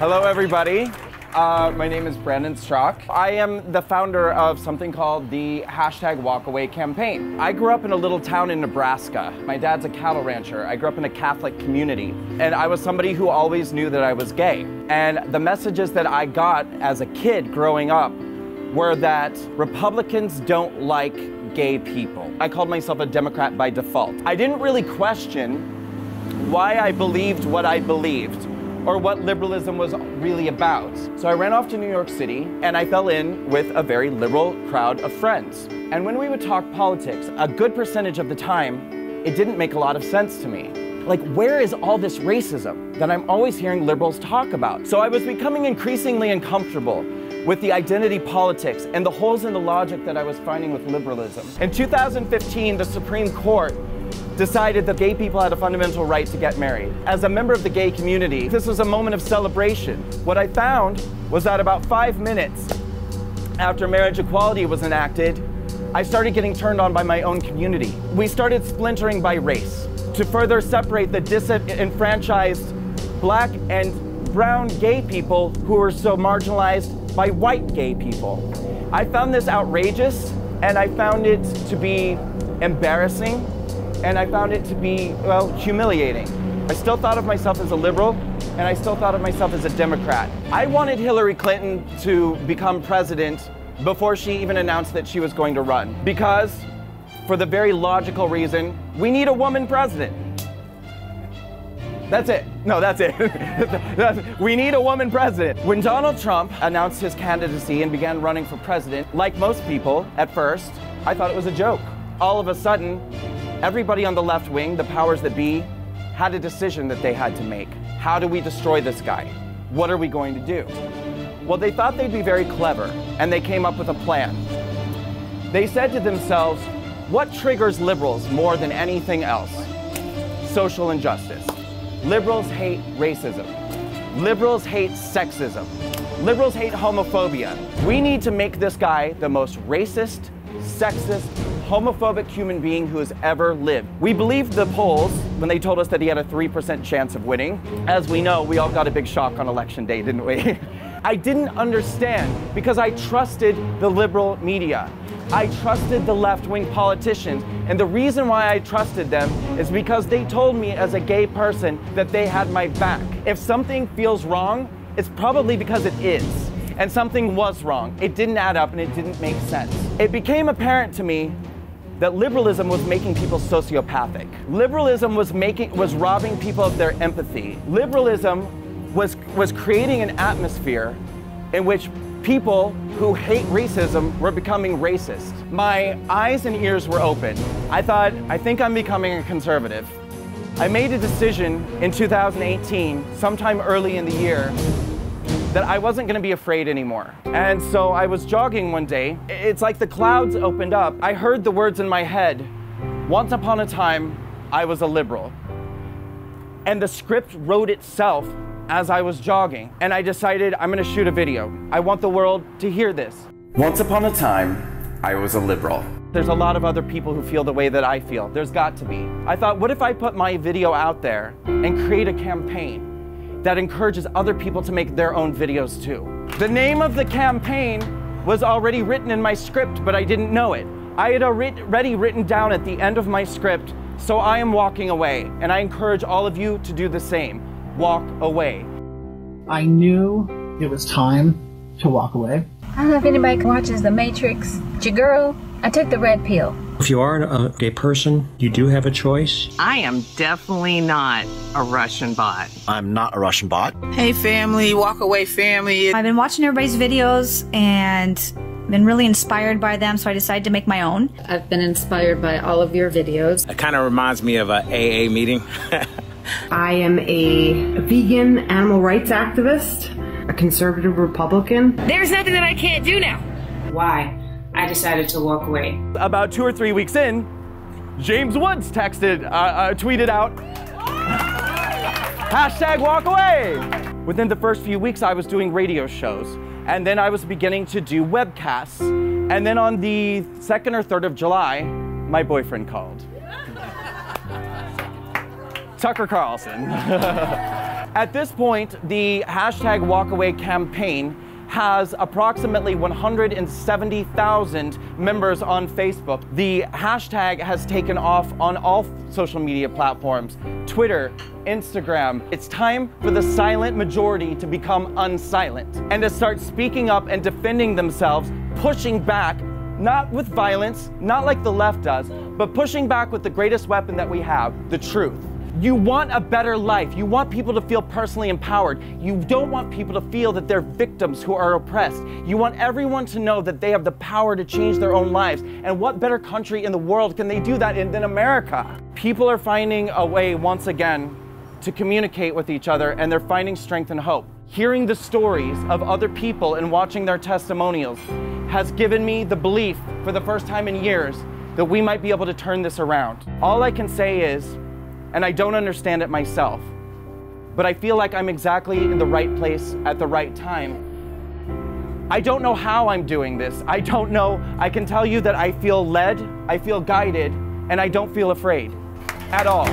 Hello, everybody. My name is Brandon Straka. I am the founder of something called the #Walkaway campaign. I grew up in a little town in Nebraska. My dad's a cattle rancher. I grew up in a Catholic community, and I was somebody who always knew that I was gay. And the messages that I got as a kid growing up were that Republicans don't like gay people. I called myself a Democrat by default. I didn't really question why I believed what I believed, or what liberalism was really about. So I ran off to New York City and I fell in with a very liberal crowd of friends. And when we would talk politics, a good percentage of the time, it didn't make a lot of sense to me. Like, where is all this racism that I'm always hearing liberals talk about? So I was becoming increasingly uncomfortable with the identity politics and the holes in the logic that I was finding with liberalism. In 2015, the Supreme Court decided that gay people had a fundamental right to get married. As a member of the gay community, this was a moment of celebration. What I found was that about 5 minutes after marriage equality was enacted, I started getting turned on by my own community. We started splintering by race to further separate the disenfranchised black and brown gay people who were so marginalized by white gay people. I found this outrageous, and I found it to be embarrassing, and I found it to be, well, humiliating. I still thought of myself as a liberal, and I still thought of myself as a Democrat. I wanted Hillary Clinton to become president before she even announced that she was going to run, because, for the very logical reason, we need a woman president. That's it. No, that's it. We need a woman president. When Donald Trump announced his candidacy and began running for president, like most people, at first, I thought it was a joke. All of a sudden, everybody on the left wing, the powers that be, had a decision that they had to make. How do we destroy this guy? What are we going to do? Well, they thought they'd be very clever, and they came up with a plan. They said to themselves, what triggers liberals more than anything else? Social injustice. Liberals hate racism. Liberals hate sexism. Liberals hate homophobia. We need to make this guy the most racist, sexist, homophobic human being who has ever lived. We believed the polls when they told us that he had a 3% chance of winning. As we know, we all got a big shock on election day, didn't we? I didn't understand because I trusted the liberal media. I trusted the left-wing politicians. And the reason why I trusted them is because they told me as a gay person that they had my back. If something feels wrong, it's probably because it is. And something was wrong. It didn't add up and it didn't make sense. It became apparent to me that liberalism was making people sociopathic. Liberalism was robbing people of their empathy. Liberalism was creating an atmosphere in which people who hate racism were becoming racist. My eyes and ears were open. I thought, I think I'm becoming a conservative. I made a decision in 2018, sometime early in the year, that I wasn't gonna be afraid anymore. And so I was jogging one day. It's like the clouds opened up. I heard the words in my head, once upon a time, I was a liberal. And the script wrote itself as I was jogging. And I decided I'm gonna shoot a video. I want the world to hear this. Once upon a time, I was a liberal. There's a lot of other people who feel the way that I feel. There's got to be. I thought, what if I put my video out there and create a campaign that encourages other people to make their own videos too? The name of the campaign was already written in my script, but I didn't know it. I had already written down at the end of my script, so I am walking away, and I encourage all of you to do the same. Walk away. I knew it was time to walk away. I don't know if anybody watches The Matrix. It's your girl. I took the red pill. If you are a gay person, you do have a choice. I am definitely not a Russian bot. I'm not a Russian bot. Hey family, walk away family. I've been watching everybody's videos and been really inspired by them, so I decided to make my own. I've been inspired by all of your videos. It kind of reminds me of a AA meeting. I am a vegan animal rights activist, a conservative Republican. There's nothing that I can't do now. Why? I decided to walk away. About 2 or 3 weeks in, James Woods tweeted out, #walkaway. Within the first few weeks, I was doing radio shows, and then I was beginning to do webcasts. And then on the 2nd or 3rd of July, my boyfriend called. Tucker Carlson. At this point, the hashtag walkaway campaign has approximately 170,000 members on Facebook. The hashtag has taken off on all social media platforms, Twitter, Instagram. It's time for the silent majority to become unsilent and to start speaking up and defending themselves, pushing back, not with violence, not like the left does, but pushing back with the greatest weapon that we have, the truth. You want a better life. You want people to feel personally empowered. You don't want people to feel that they're victims who are oppressed. You want everyone to know that they have the power to change their own lives. And what better country in the world can they do that in than America? People are finding a way once again to communicate with each other, and they're finding strength and hope. Hearing the stories of other people and watching their testimonials has given me the belief for the first time in years that we might be able to turn this around. All I can say is, and I don't understand it myself, but I feel like I'm exactly in the right place at the right time. I don't know how I'm doing this. I don't know. I can tell you that I feel led, I feel guided, and I don't feel afraid at all.